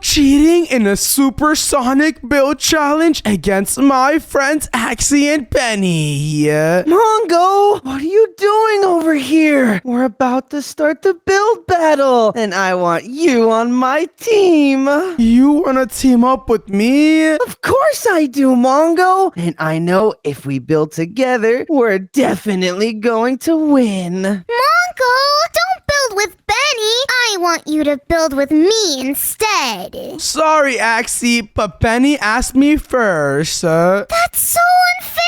cheating in a supersonic build challenge against my friends Axy and Benny. Mongo, what are you doing over here? We're about to start the build battle, and I want you on my team. You wanna team up with me? Of course I do, Mongo. And I know if we build together, we're definitely going to win. Mongo, don't build with Benny. I want you to build with me instead. Sorry, Axy, but Benny asked me first. That's so unfair.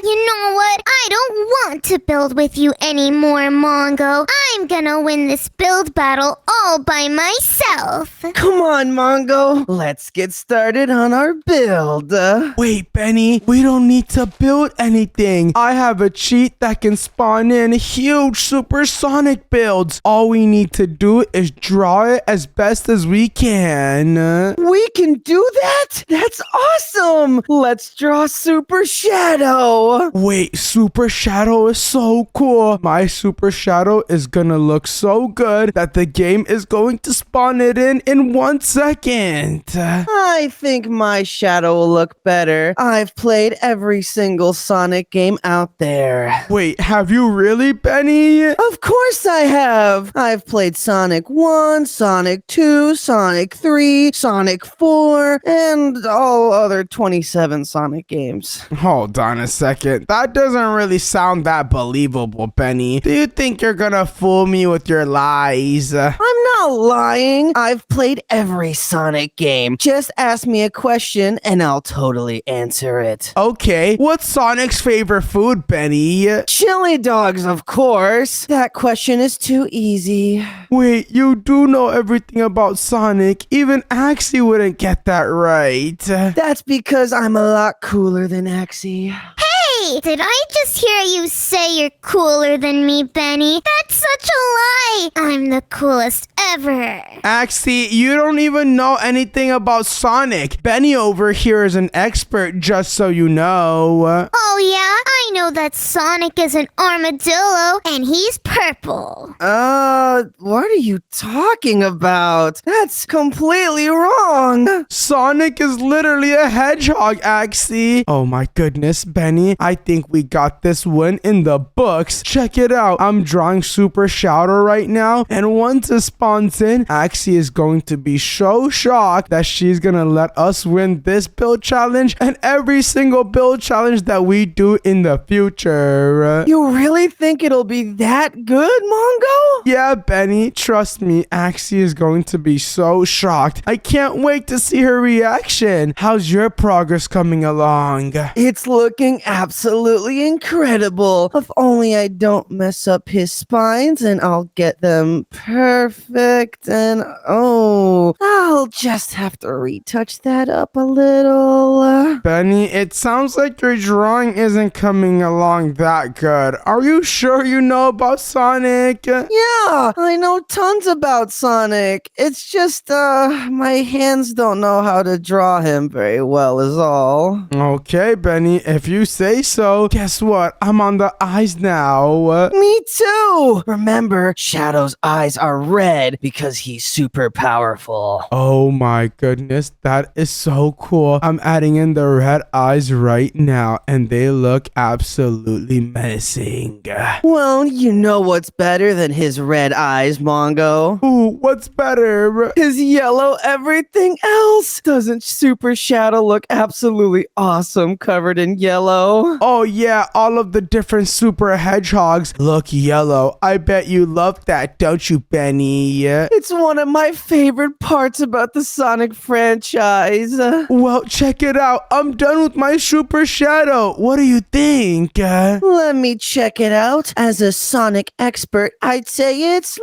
You know what? I don't want to build with you anymore, Mongo. I'm gonna win this build battle all by myself. Come on, Mongo. Let's get started on our build. Wait, Benny, we don't need to build anything. I have a cheat that can spawn in huge supersonic builds. All we need to do is draw it as best as we can. We can do that? That's awesome. Let's draw Super Shadow. Wait, Super Shadow is so cool. My Super Shadow is gonna look so good that the game is going to spawn it in 1 second. I think my shadow will look better. I've played every single Sonic game out there. Wait, have you really, Benny? Of course I have. I've played Sonic 1, Sonic 2, Sonic 3, Sonic 4, and all other 27 Sonic games. Hold on a second. That doesn't really sound that believable, Benny. Do you think you're gonna fool me with your lies? I'm not lying. I've played every Sonic game. Just ask me a question and I'll totally answer it. Okay, what's Sonic's favorite food, Benny? Chili dogs, of course. That question is too easy. Wait, you do know everything about Sonic. Even Axy wouldn't get that right. That's because I'm a lot cooler than Axy. Hey, did I just hear you say you're cooler than me, Benny? That's such a lie. I'm the coolest ever. Axy, you don't even know anything about Sonic. Benny over here is an expert, just so you know. Oh yeah? I know that Sonic is an armadillo and he's purple. What are you talking about? That's completely wrong. Sonic is literally a hedgehog, Axy. Oh my goodness, Benny. I think we got this win in the books. Check it out. I'm drawing Super Shadow right now, and once it spawns in, Axy is going to be so shocked that she's gonna let us win this build challenge and every single build challenge that we do in the future. You really think it'll be that good, Mongo? Yeah, Benny, trust me, Axy is going to be so shocked. I can't wait to see her reaction. How's your progress coming along? It's looking absolutely incredible. If only I don't mess up his spines and I'll get them perfect. And I'll just have to retouch that up a little. Benny, it sounds like your drawing isn't coming along that good. Are you sure you know about Sonic? Yeah, I know tons about Sonic. It's just, my hands don't know how to draw him very well is all. Okay, Benny, if you say so. Guess what? I'm on the eyes now. Me too! Remember, Shadow's eyes are red because he's super powerful. Oh my goodness, that is so cool. I'm adding in the red eyes right now, and they look absolutely menacing. Well, you know what's better than his red eyes, Mongo? Ooh, what's better? His yellow everything else. Doesn't Super Shadow look absolutely awesome covered in yellow? Oh yeah, all of the different super hedgehogs look yellow. I bet you love that, don't you, Benny? It's one of my favorite parts about the Sonic franchise. Well, check it out. I'm done with my Super Shadow. What do you think? Let me check it out. As a Sonic expert, I'd say it's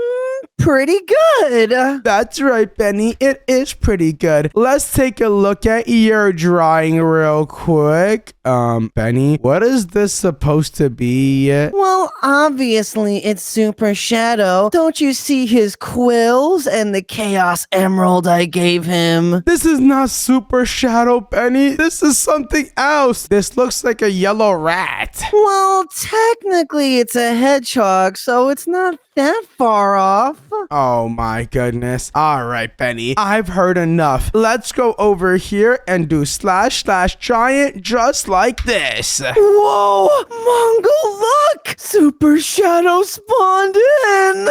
pretty good. That's right, Benny. It is pretty good. Let's take a look at your drawing real quick. Benny, what is this supposed to be? Well, obviously it's Super Shadow. Don't you see his quills and the Chaos Emerald I gave him? This is not Super Shadow, Benny. This is something else. This looks like a yellow rat. Well, technically it's a hedgehog, so it's not that far off. Oh my goodness. All right, Benny. I've heard enough. Let's go over here and do slash slash giant just like this. Whoa, Mongo, look! Super Shadow spawned in.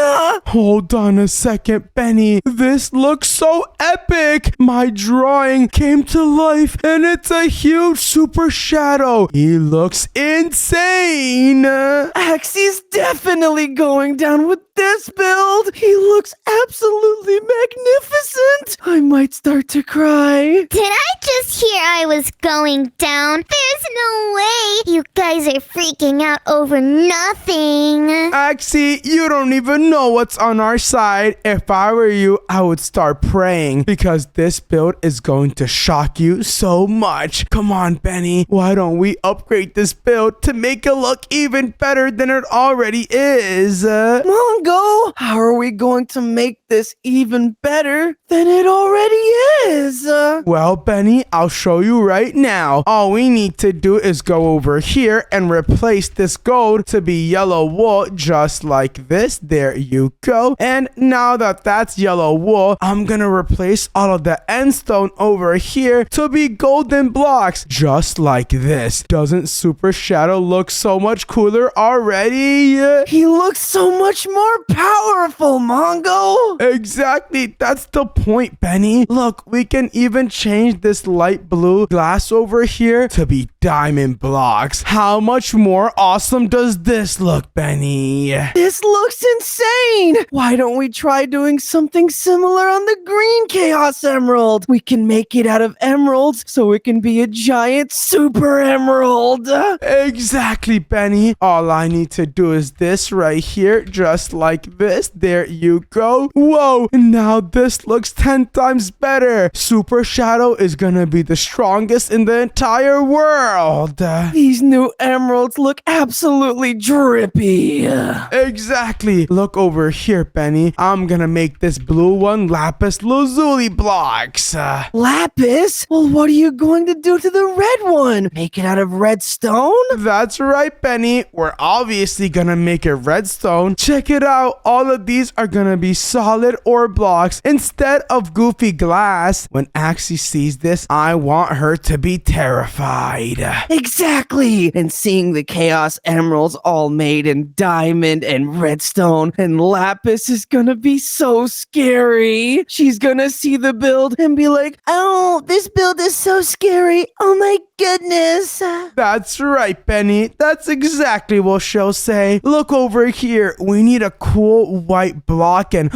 Hold on a second, Benny. This looks so epic. My drawing came to life and it's a huge super shadow. He looks insane. Axie's definitely going down with this build. He looks absolutely magnificent. I might start to cry. Did I just hear I was going down? There's no way. You guys are freaking out over nothing. Axy, you don't even know what's on our side. If I were you, I would start praying because this build is going to shock you so much. Come on, Benny. Why don't we upgrade this build to make it look even better than it already is? Mongo, how are we going to make this even better than it already is? Well, Benny, I'll show you right now. All we need to do is go over here and replace this gold to be yellow wool just like this. There you go. And now that that's yellow wool, I'm gonna replace all of the end stone over here to be golden blocks just like this. Doesn't Super Shadow look so much cooler already? He looks so much more powerful, Mongo. Exactly, that's the point, Benny. Look, we can even change this light blue glass over here to be diamond blocks. How much more awesome does this look, Benny? This looks insane. Why don't we try doing something similar on the green Chaos Emerald? We can make it out of emeralds so it can be a giant super emerald. Exactly, Benny. All I need to do is this right here, just like this. There you go. Whoa, now this looks 10 times better. Super Shadow is gonna be the strongest in the entire world. These new emeralds look absolutely drippy. Exactly. Look over here, Benny. I'm gonna make this blue one lapis lazuli blocks. Lapis? Well, what are you going to do to the red one? Make it out of redstone? That's right, Benny. We're obviously gonna make it redstone. Check it out. All of these are gonna be solid ore blocks instead of goofy glass. When Axy sees this, I want her to be terrified. Exactly. And seeing the Chaos Emeralds all made in diamond and redstone and lapis is gonna be so scary. She's gonna see the build and be like, oh, this build is so scary. Oh my goodness. That's right, Benny. That's exactly what she'll say. Look over here. We need a cool white block and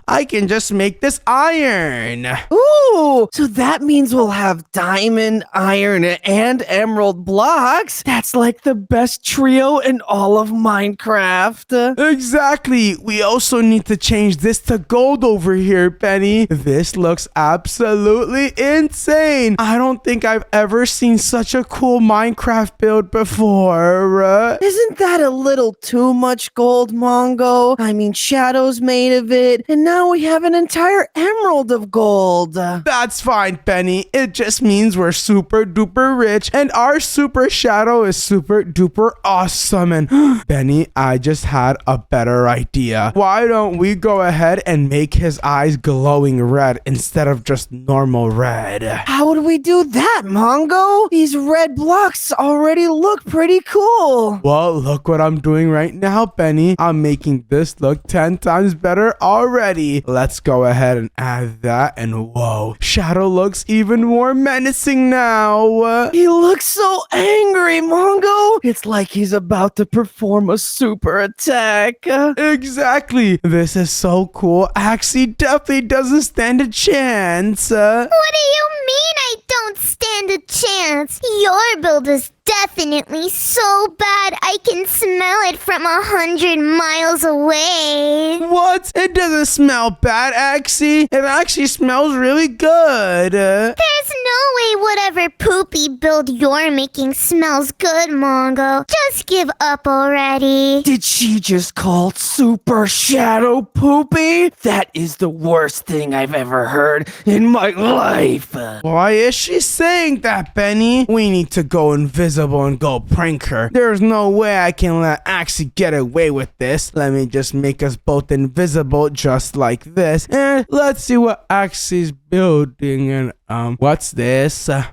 I can just make this iron. Ooh, so that means we'll have diamond, iron, and emerald blocks. That's like the best trio in all of Minecraft. Exactly. We also need to change this to gold over here, Benny. This looks absolutely insane. I don't think I've ever seen such a cool Minecraft build before. Isn't that a little too much gold, Mongo? I mean, Shadow's made of it, and now we have an entire emerald of gold. That's fine, Benny. It just means we're super duper rich and our Super Shadow is super duper awesome. And Benny, I just had a better idea. Why don't we go ahead and make his eyes glowing red instead of just normal red? How would we do that, Mongo? These red blocks already look pretty cool. Well, look what I'm doing right now, Benny. I'm making this look 10 times better already. Let's go ahead and add that, and whoa, Shadow looks even more menacing now. He looks so angry, Mongo. It's like he's about to perform a super attack. Exactly. This is so cool. Axy definitely doesn't stand a chance. What do you mean I don't stand a chance? Your build is definitely so bad I can smell it from 100 miles away. What? It doesn't smell bad, Axy. It actually smells really good. There's no way whatever poopy build you're making smells good, Mongo. Just give up already. Did she just call Super Shadow Poopy? That is the worst thing I've ever heard in my life. Why is she saying that, Benny? We need to go invisible and go prank her. There's no way I can let Axy get away with this. Let me just make us both invisible just like this. And let's see what Axy's building. And what's this? Wow,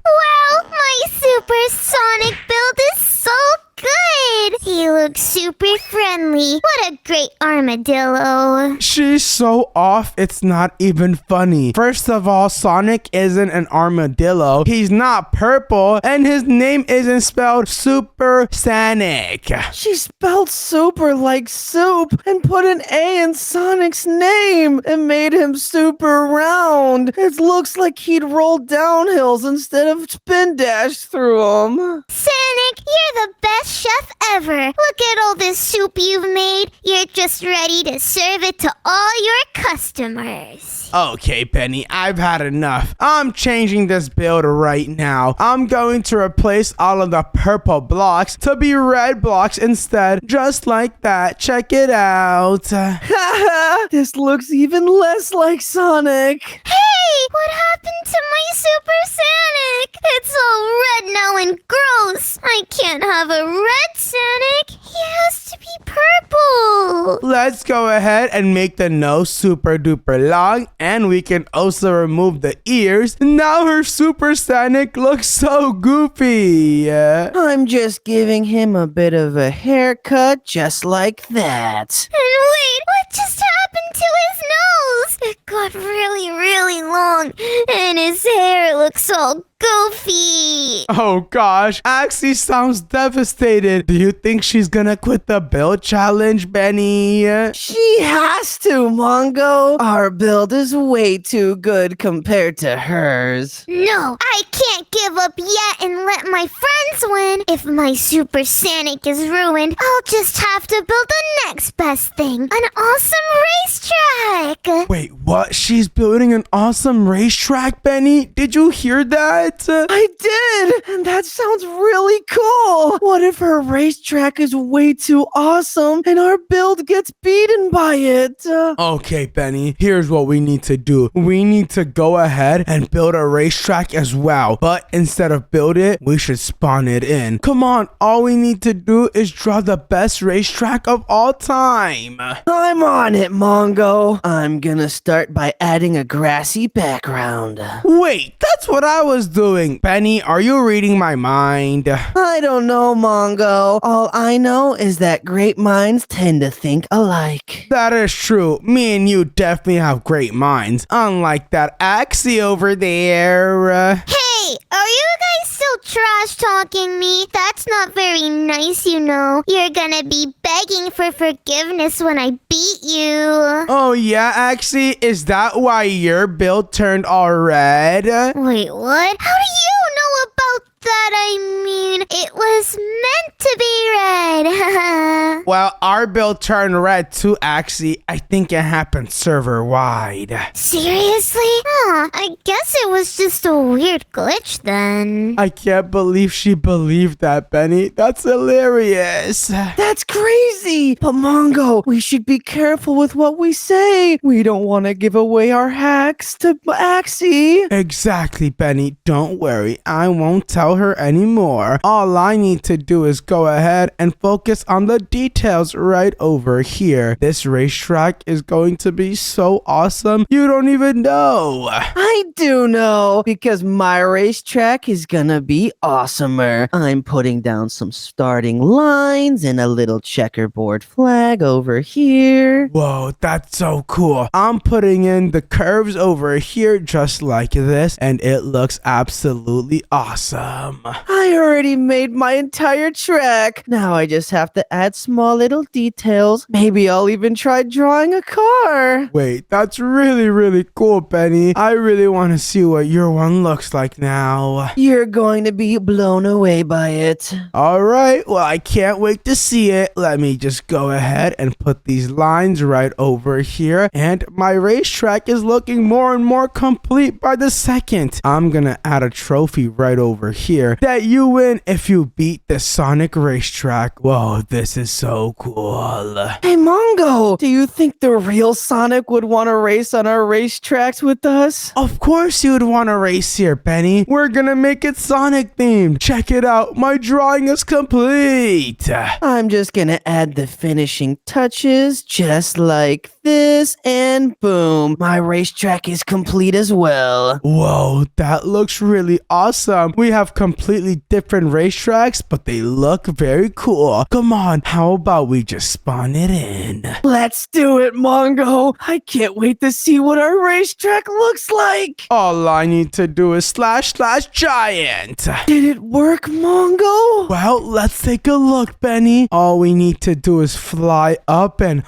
my supersonic build is so good. He looks super friendly. What a great armadillo. She's so off, it's not even funny. First of all, Sonic isn't an armadillo. He's not purple, and his name isn't spelled Super Sonic. She spelled super like soup and put an A in Sonic's name and made him super round. It looks like he'd roll down hills instead of spin dash through them. Sonic, you're the best chef ever. Look at all this soup you've made. You're just ready to serve it to all your customers. Okay, Penny, I've had enough. I'm changing this build right now. I'm going to replace all of the purple blocks to be red blocks instead, just like that. Check it out. Haha, this looks even less like Sonic. Hey, what happened to my Super Sonic? It's all red now and gross. I can't have a red Sonic. He has to be purple. Let's go ahead and make the nose super duper long, and we can also remove the ears. Now her Super Sonic looks so goofy. I'm just giving him a bit of a haircut just like that. And wait, what just happened to his nose? It got really, really long, and his hair looks all goofy. Oh gosh, Axy sounds devastated. Do you think she's gonna quit the build challenge, Benny? She has to, Mongo. Our build is way too good compared to hers. No, I can't give up yet and let my friends win. If my Super Sonic is ruined, I'll just have to build the next best thing, an awesome racetrack. Wait, what? She's building an awesome racetrack, Benny? Did you hear that? I did, and that sounds really cool. What if her racetrack is way too awesome and our build gets beaten by it? Okay, Benny, here's what we need to do. We need to go ahead and build a racetrack as well. But instead of build it, we should spawn it in. Come on, all we need to do is draw the best racetrack of all time. I'm on it, Mongo. I'm gonna start by adding a grassy background. Wait, that's what I was doing. Benny, are you reading my mind? I don't know, Mongo. All I know is that great minds tend to think alike. That is true. Me and you definitely have great minds. Unlike that Axy over there. Hey, are you guys still trash talking me? That's not very nice, you know. You're gonna be begging for forgiveness when I beat you. Oh yeah, Axy? Is that why your build turned all red? Wait, what? How do you know about that? I mean, it was meant to be red. Well, our build turned red too, Axy. I think it happened server-wide. Seriously? Huh, I guess it was just a weird glitch then. I can't believe she believed that, Benny. That's hilarious. That's crazy! But Mongo, we should be careful with what we say. We don't want to give away our hacks to Axy. Exactly, Benny. Don't worry. I won't tell her anymore. All I need to do is go ahead and focus on the details right over here. This racetrack is going to be so awesome. You don't even know. I do know, because my racetrack is gonna be awesomer. I'm putting down some starting lines and a little checkerboard flag over here. Whoa, that's so cool. I'm putting in the curves over here just like this, and it looks absolutely awesome. I already made my entire track. racetrack. Now I just have to add small little details. Maybe I'll even try drawing a car. Wait, that's really, really cool, Benny. I really want to see what your one looks like now. You're going to be blown away by it. Alright, well, I can't wait to see it. Let me just go ahead and put these lines right over here. And my racetrack is looking more and more complete by the second. I'm gonna add a trophy right over here that you win if you beat the Sonic racetrack. Whoa, this is so cool. Hey, Mongo, do you think the real Sonic would want to race on our racetracks with us? Of course you would want to race here, Benny. We're gonna make it Sonic themed. Check it out. My drawing is complete. I'm just gonna add the finishing touches just like this, and boom, my racetrack is complete as well. Whoa, that looks really awesome. We have completely different racetracks, but they look very cool. Come on, how about we just spawn it in? Let's do it, Mongo. I can't wait to see what our racetrack looks like. All I need to do is / giant. Did it work, Mongo? Well, let's take a look, Benny. All we need to do is fly up and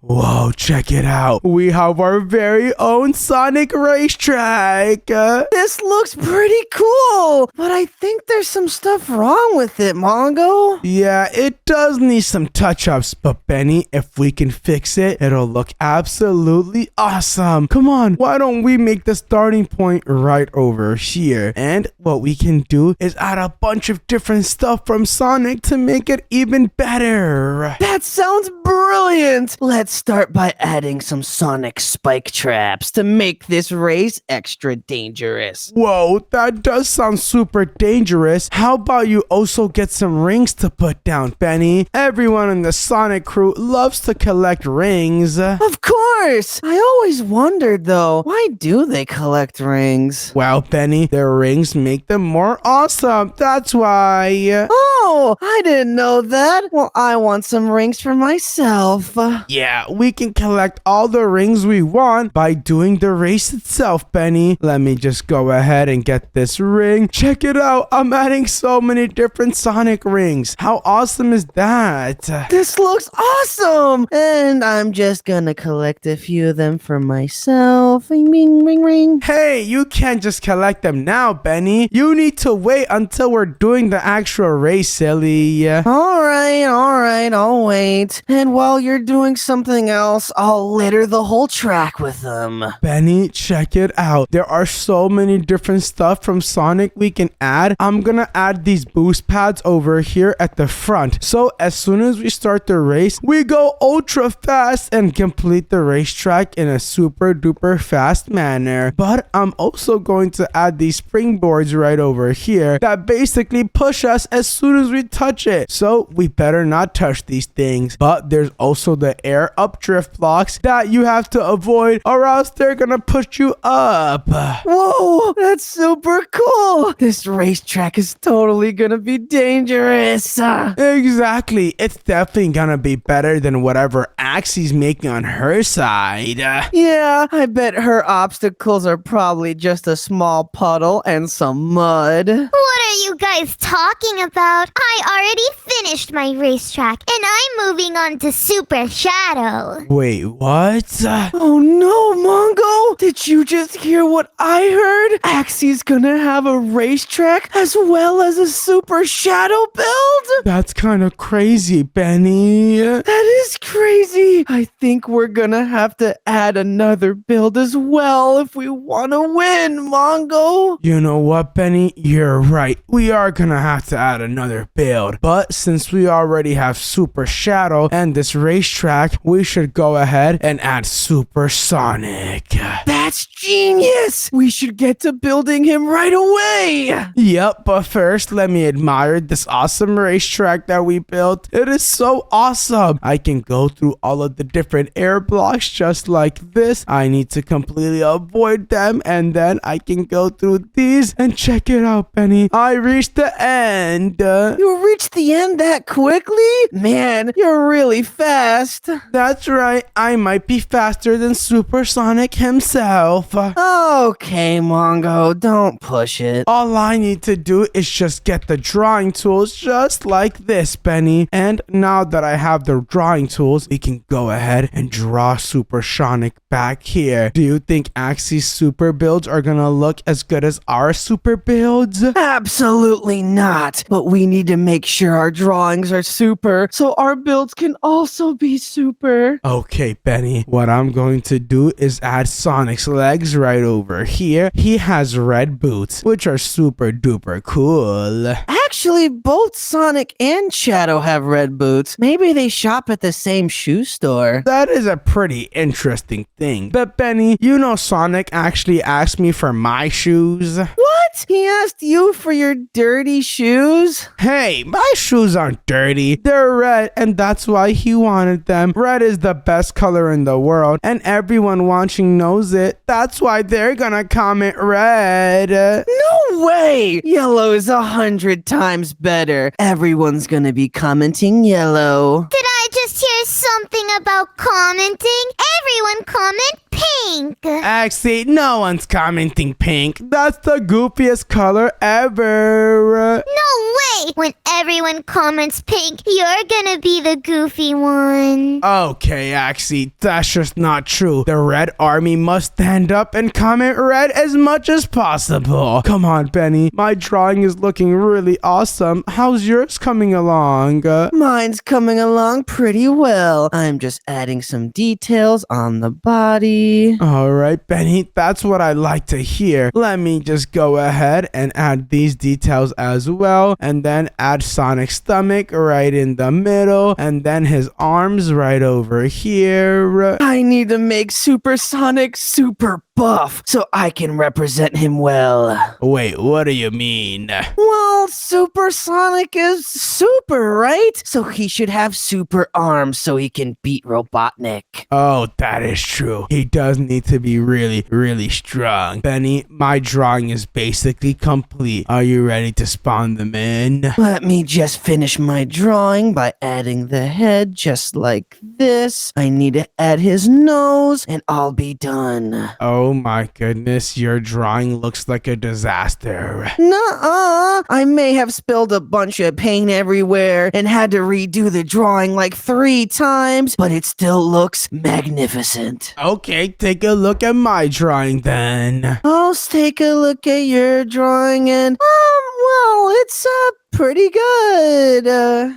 whoa, check it out. We have our very own Sonic racetrack. This looks pretty cool, but I think there's some stuff wrong with it, Mongo. Yeah, it does need some touch-ups, but Benny, if we can fix it, it'll look absolutely awesome. Come on, why don't we make the starting point right over here? And what we can do is add a bunch of different stuff from Sonic to make it even better. That sounds brilliant. Let's start by adding some Sonic spike traps to make this race extra dangerous. Whoa, that does sound super dangerous. How about you also get some rings to put down, Benny? Everyone in the Sonic crew loves to collect rings. Of course! I always wondered though, why do they collect rings? Well, Benny, their rings make them more awesome. That's why. Oh, I didn't know that. Well, I want some rings for myself. Yeah, we can collect all the rings we want by doing the race itself, Benny. Let me just go ahead and get this ring. Check it out. I'm adding so many different Sonic rings. How awesome is that? This looks awesome! And I'm just gonna collect a few of them for myself. Ring, ring, ring, ring. Hey, you can't just collect them now, Benny. You need to wait until we're doing the actual race, silly. Alright, I'll wait. And while you're doing something else, I'll litter the whole track with them. Benny, check it out. There are so many different stuff from Sonic we can add. I'm gonna add these boost pads over here at the front. So as soon as we start the race, we go ultra fast and complete the racetrack in a super duper fast manner. But I'm also going to add these springboards right over here that basically push us as soon as we touch it. So we better not touch these things. But there's also the air up drift blocks that you have to avoid or else they're gonna push you up. Whoa, that's super cool. This racetrack is totally gonna be dangerous. Exactly. It's definitely gonna be better than whatever Axy's making on her side. Yeah, I bet her obstacles are probably just a small puddle and some mud. What are you guys talking about? I already finished my racetrack, and I'm moving on to Super Shadow. Wait, what? Oh no, Mongo! Did you just hear what I heard? Axy's gonna have a racetrack as well as a Super Shadow build? That's kind of crazy, Benny. That is crazy. I think we're gonna have to add another build as well if we wanna win, Mongo. You know what, Benny? You're right. We are gonna have to add another build. But since we already have Super Shadow and this racetrack, we should go ahead and add Super Sonic. That's genius. We should get to building him right away. Yep, but first, let me admire this awesome racetrack that we built. It is so awesome. I can go through all of the different air blocks just like this. I need to completely avoid them, and then I can go through these and check it out, Benny. I reached the end. You reached the end that quickly? Man, you're really fast. That's right. I might be faster than Supersonic himself. Okay, Mongo, don't push it. All I need to do is just get the drawing tools just like this, Benny. And now that I have the drawing tools, we can go ahead and draw Supersonic back here. Do you think Axie's super builds are gonna look as good as our super builds? Absolutely not. But we need to make sure our drawings are super so our builds can also be super. Okay, Benny. What I'm going to do is add Sonic's legs right over here. He has red boots, which are super duper cool. Actually, both Sonic and Shadow have red boots. Maybe they shop at the same shoe store. That is a pretty interesting thing. But Benny, you know Sonic actually asked me for my shoes. What? He asked you for your dirty shoes? Hey, my shoes aren't dirty. They're red, and that's why he wanted them. Red is the best color in the world, and everyone watching knows it. That's why they're gonna comment red. No way! Yellow is 100 times better. Everyone's gonna be commenting yellow. Did I just hear something about commenting? Everyone comment pink. Actually, no one's commenting pink. That's the goofiest color ever. No way! When everyone comments pink, you're gonna be the goofy one. Okay, Axie, that's just not true. The Red Army must stand up and comment red as much as possible. Come on, Benny. My drawing is looking really awesome. How's yours coming along? Mine's coming along pretty well. I'm just adding some details on the body. All right, Benny, that's what I like to hear. Let me just go ahead and add these details as well, and then add Sonic's stomach right in the middle, and then his arms right over here. I need to make Supersonic super buff so I can represent him well. Wait, what do you mean? Well, Supersonic is super, right? So he should have super arms so he can beat Robotnik. Oh, that is true. He does need to be really, really strong. Benny, my drawing is basically complete. Are you ready to spawn them in? Let me just finish my drawing by adding the head just like this. I need to add his nose and I'll be done. Oh my goodness, your drawing looks like a disaster. Nuh-uh. I may have spilled a bunch of paint everywhere and had to redo the drawing like 3 times, but it still looks magnificent. Okay, take a look at my drawing then. I'll take a look at your drawing and, well, it's pretty good.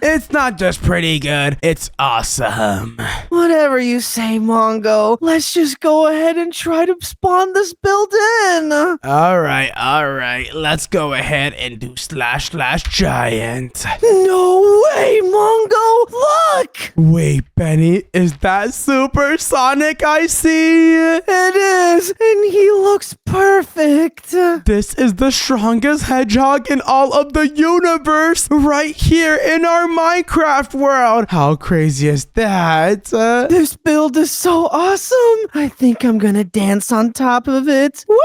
It's not just pretty good, it's awesome. Whatever you say, Mongo. Let's just go ahead and try to spawn this build in. Alright, let's go ahead and do // giant. No way, Mongo! Look! Wait, Benny, is that Supersonic I see? It is, and he looks perfect. This is the strongest hedgehog in all of the universe right here in our Minecraft world. How crazy is that? This build is so awesome. I think I'm gonna dance on top of it. Woo!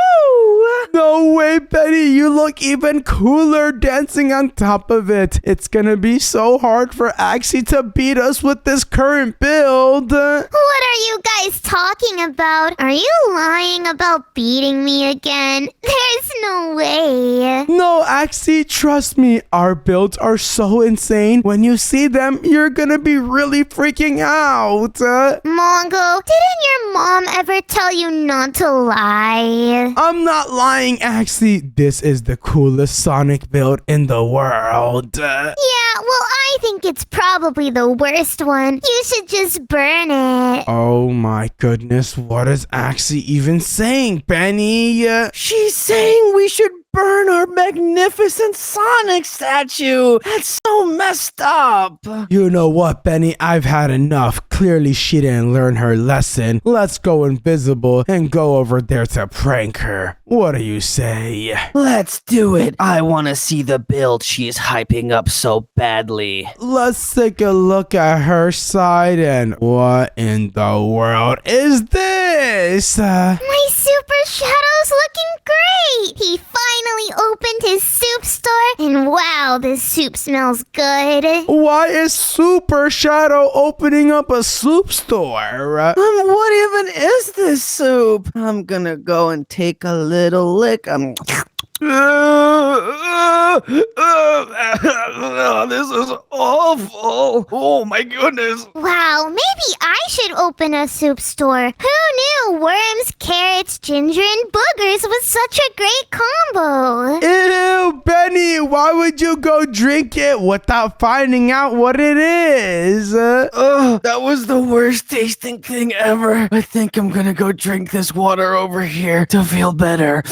No way, Benny. You look even cooler dancing on top of it. It's gonna be so hard for Axie to beat us with this current build. What are you guys talking about? Are you lying about beating me again? There's no way. No, Axie, trust me. Our builds are so insane. When you see them, you're gonna be really freaking out. Mongo, didn't your mom ever tell you not to lie? I'm not lying, Axie. This is the coolest Sonic build in the world. Yeah, well, I think it's probably the worst one. You should just burn it. Oh my goodness, what is Axie even saying, Benny? She's saying we should burn our magnificent Sonic statue. That's so messed up. You know what, Benny? I've had enough. Clearly she didn't learn her lesson. Let's go invisible and go over there to prank her. What do you say? Let's do it. I want to see the build she's hyping up so badly. Let's take a look at her side, and what in the world is this? My Super Shadow's looking great. He finally opened his soup store, and Wow, this soup smells good. Why is Super Shadow opening up a soup store? What even is this soup? I'm gonna go and take a little lick. This is awful. Oh my goodness. Wow, maybe I should open a soup store. Who knew worms, carrots, ginger, and boogers was such a great combo? Ew, Benny, why would you go drink it without finding out what it is? That was the worst tasting thing ever. I think I'm gonna go drink this water over here to feel better.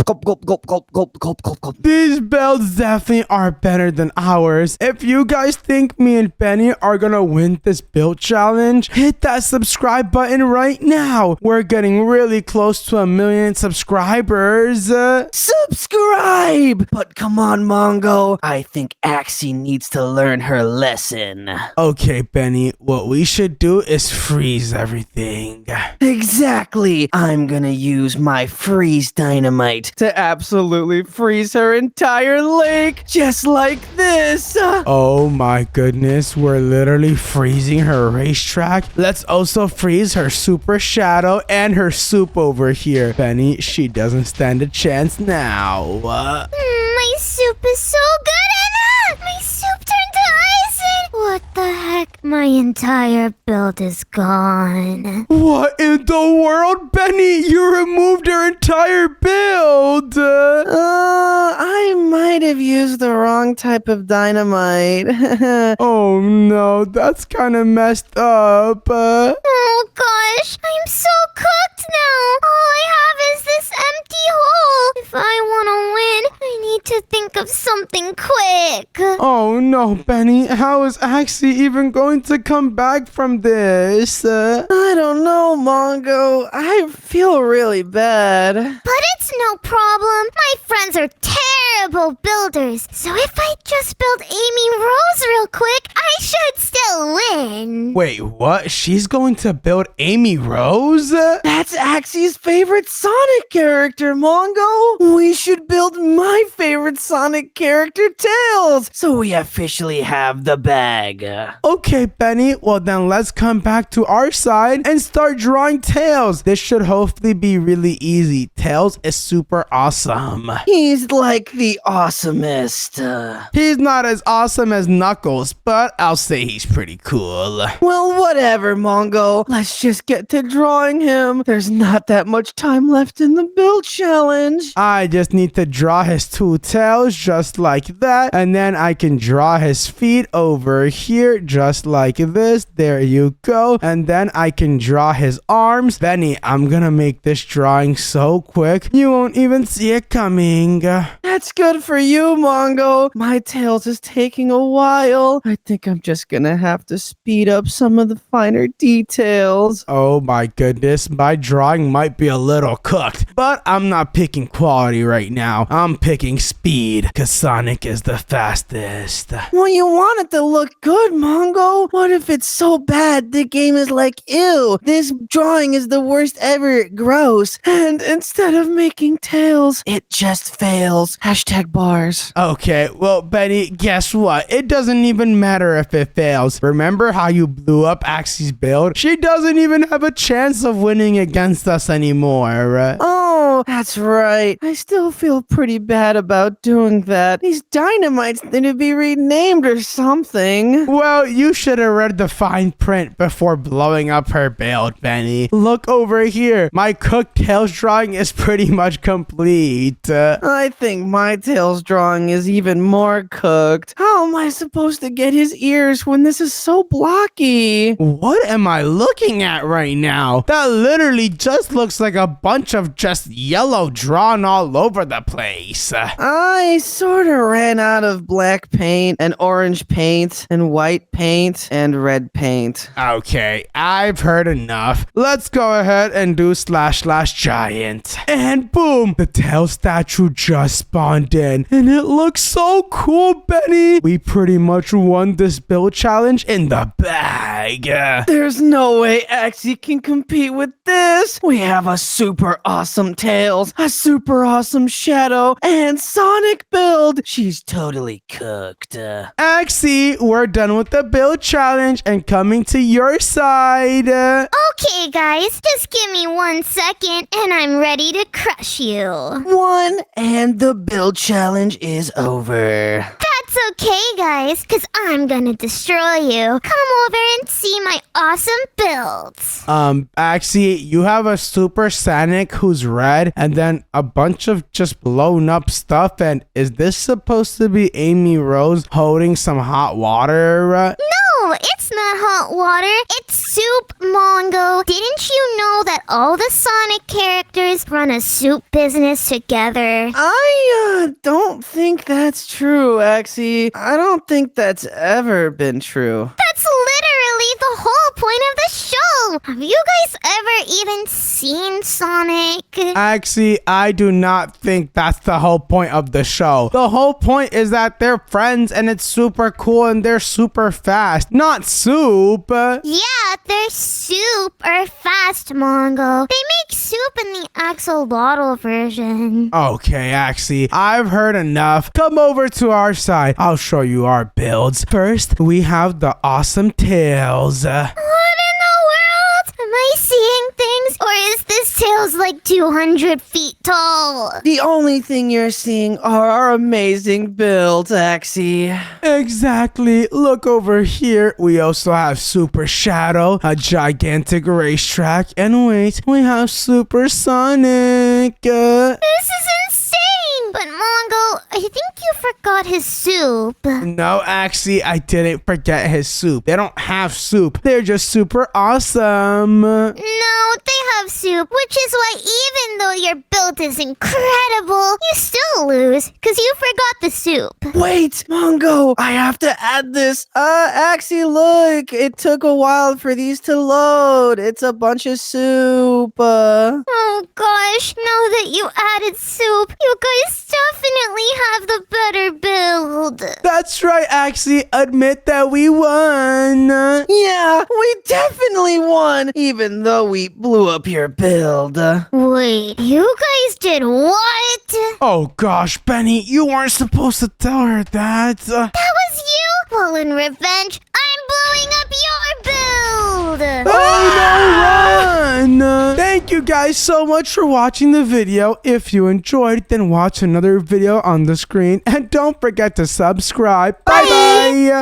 Gulp, gulp, gulp, gulp, gulp, gulp, gulp, gulp. These builds definitely are better than ours. If you guys think me and Benny are gonna win this build challenge, hit that subscribe button right now. We're getting really close to 1 million subscribers. Subscribe! But come on, Mongo. I think Axy needs to learn her lesson. Okay, Benny, what we should do is freeze everything. Exactly. I'm gonna use my freeze dynamite to absolutely freeze her entire lake, just like this. Oh my goodness, we're literally freezing her racetrack. Let's also freeze her Super Shadow and her soup over here. Benny, she doesn't stand a chance now. My soup is so good, Anna! My soup turned to ice and... What the heck? My entire build is gone. What in the world, Benny? You removed her entire build. I might have used the wrong type of dynamite. Oh no, that's kind of messed up. Oh gosh, I'm so cooked now. All I have is this empty hole. If I want to win, I need to think of something quick. Oh no, Benny, how is Axy even going to come back from this? I don't know, Mongo. I feel really bad. But it's no problem. My friends are terrible builders. So if I just build Amy Rose real quick, I should still win. Wait, what? She's going to build Amy Rose? That's Axy's favorite Sonic character, Mongo. We should build my favorite Sonic character, Tails, so we officially have the bag. Okay, Benny, well then let's come back to our side and start drawing Tails. This should hopefully be really easy. Tails is super awesome. He's like the awesomest. He's not as awesome as Knuckles, but I'll say he's pretty cool. Well, whatever, Mongo. Let's just get to drawing him. There's not that much time left in the build challenge. I just need to draw his two tails just like that, and then I can draw his feet over here just like this. There you go. And then I can draw his arms. Benny, I'm gonna make this drawing so quick you won't even see it coming. That's good for you, Mongo. My Tails is taking a while. I think I'm just gonna have to speed up some of the finer details. Oh my goodness, my drawing might be a little cooked, but I'm not picking quality right now. I'm picking speed, cause Sonic is the fastest. Well, you want it to look good, Mongo. What if it's so bad the game is like, ew, this drawing is the worst ever, gross. And instead of making Tails, it just fails. #bars. Okay, well, Benny, guess what? It doesn't even matter if it fails. Remember how you blew up Axy's build? She doesn't even have a chance of winning against us anymore. Oh, that's right. I still feel pretty bad about doing that. These dynamites need to be renamed or something. Well, you should have read the fine print before blowing up her build, Benny. Look over here. My cooked Tails drawing is pretty much complete. I think my Tails drawing is even more cooked. How am I supposed to get his ears when this is so blocky? What am I looking at right now? That literally just looks like a bunch of just yellow drawn all over the place. I sort of ran out of black paint and orange paint and white paint and red paint. Okay, I've heard enough. Let's go ahead and do / giant. And boom, the tail statue just spawned in. And it looks so cool, Benny. We pretty much won this build challenge in the bag. There's no way Axy can compete with this. We have a super awesome tail. Tails, a super awesome Shadow, and Sonic build. She's totally cooked. Axy, we're done with the build challenge and coming to your side. Okay, guys, just give me 1 second and I'm ready to crush you. One, and the build challenge is over. That's okay, guys, because I'm gonna destroy you. Come over and see my awesome builds. Axy, you have a Super Sonic who's red and then a bunch of just blown up stuff. And is this supposed to be Amy Rose holding some hot water? No, it's not hot water. It's soup, Mongo. Didn't you know that all the Sonic characters run a soup business together? I don't think that's true, Axy. I don't think that's ever been true. That's literally the whole point of the show. Have you guys ever even seen Sonic? Axy, I do not think that's the whole point of the show. The whole point is that they're friends and it's super cool and they're super fast. Not soup. Yeah, they're super fast, Mongo. They make soup in the axolotl version. Okay, Axy, I've heard enough. Come over to our side. I'll show you our builds. First, we have the awesome Tails. What in the world? Am I seeing things? Or is this Tails like 200 feet tall? The only thing you're seeing are our amazing builds, Axy. Exactly. Look over here. We also have Super Shadow, a gigantic racetrack, and wait, we have Super Sonic. This is insane! But Mongo, I think you forgot his soup. No, Axy, I didn't forget his soup. They don't have soup. They're just super awesome. No, they have soup, which is why even though your build is incredible, you still lose because you forgot the soup. Wait, Mongo, I have to add this. Axy, look, it took a while for these to load. It's a bunch of soup. Oh gosh, now that you added soup, you guys definitely have the better build. That's right, Axy. Admit that we won. Yeah, we definitely won, even though we blew up your build. Wait, you guys did what? Oh gosh, Benny, you weren't supposed to tell her that. That was you? Well, in revenge, I'm blowing up your build. Oh no, run! Thank you guys so much for watching the video. If you enjoyed, then watch another video on the screen. And don't forget to subscribe. Bye-bye!